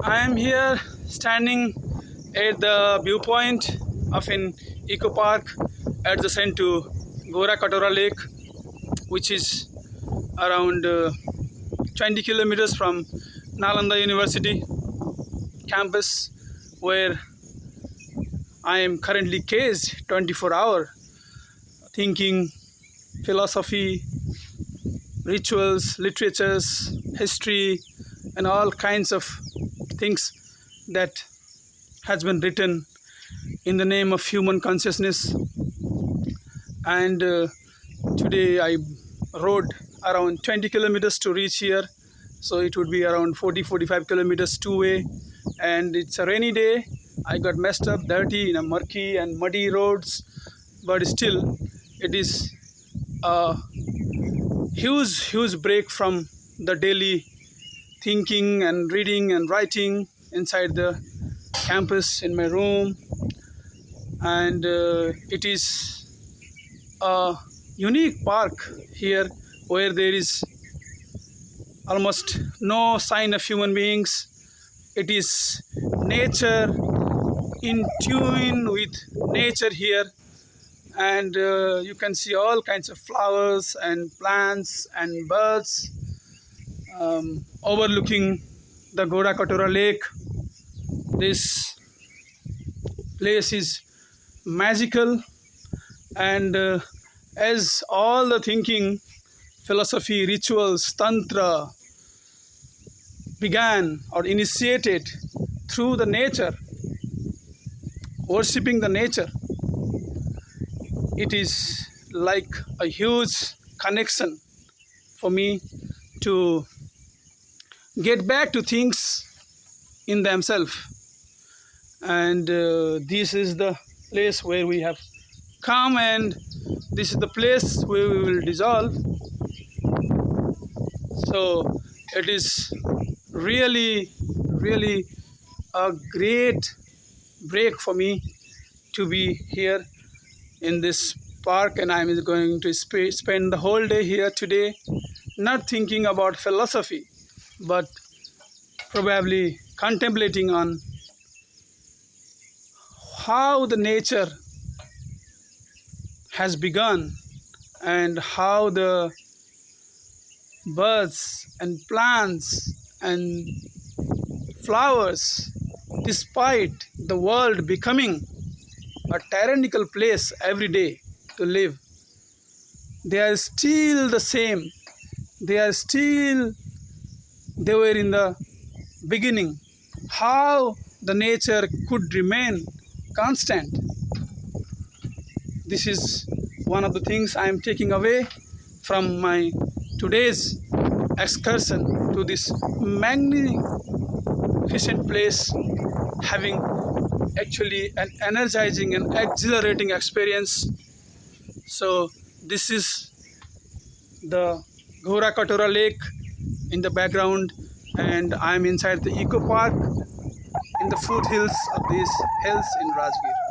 I am here standing at the viewpoint of an eco park adjacent to Gora Katora Lake, which is around 20 kilometers from Nalanda University campus, where I am currently caged 24-hour, thinking, philosophy, rituals, literatures, history, and all kinds of things that has been written in the name of human consciousness. And today I rode around 20 kilometers to reach here, so it would be around 40-45 kilometers two-way, and it's a rainy day. I got messed up, dirty, in a murky and muddy roads, but still it is a huge break from the daily thinking and reading and writing inside the campus in my room. And it is a unique park here where there is almost no sign of human beings. It is nature, in tune with nature here, and you can see all kinds of flowers and plants and birds overlooking the Gora Katora Lake. This place is magical, and as all the thinking, philosophy, rituals, tantra began or initiated through the nature, worshipping the nature, it is like a huge connection for me to get back to things in themselves. And this is the place where we have come, and this is the place where we will dissolve. So it is really a great break for me to be here in this park, and I'm going to spend the whole day here today, not thinking about philosophy, but probably contemplating on how the nature has begun and how the birds and plants and flowers, despite the world becoming a tyrannical place every day to live, they are still the same. They were in the beginning. How the nature could remain constant. This is one of the things I am taking away from my today's excursion to this magnificent place, having actually an energizing and exhilarating experience. So this is the Gora Katora Lake in the background, and I am inside the eco park in the foothills of these hills in Rajgir.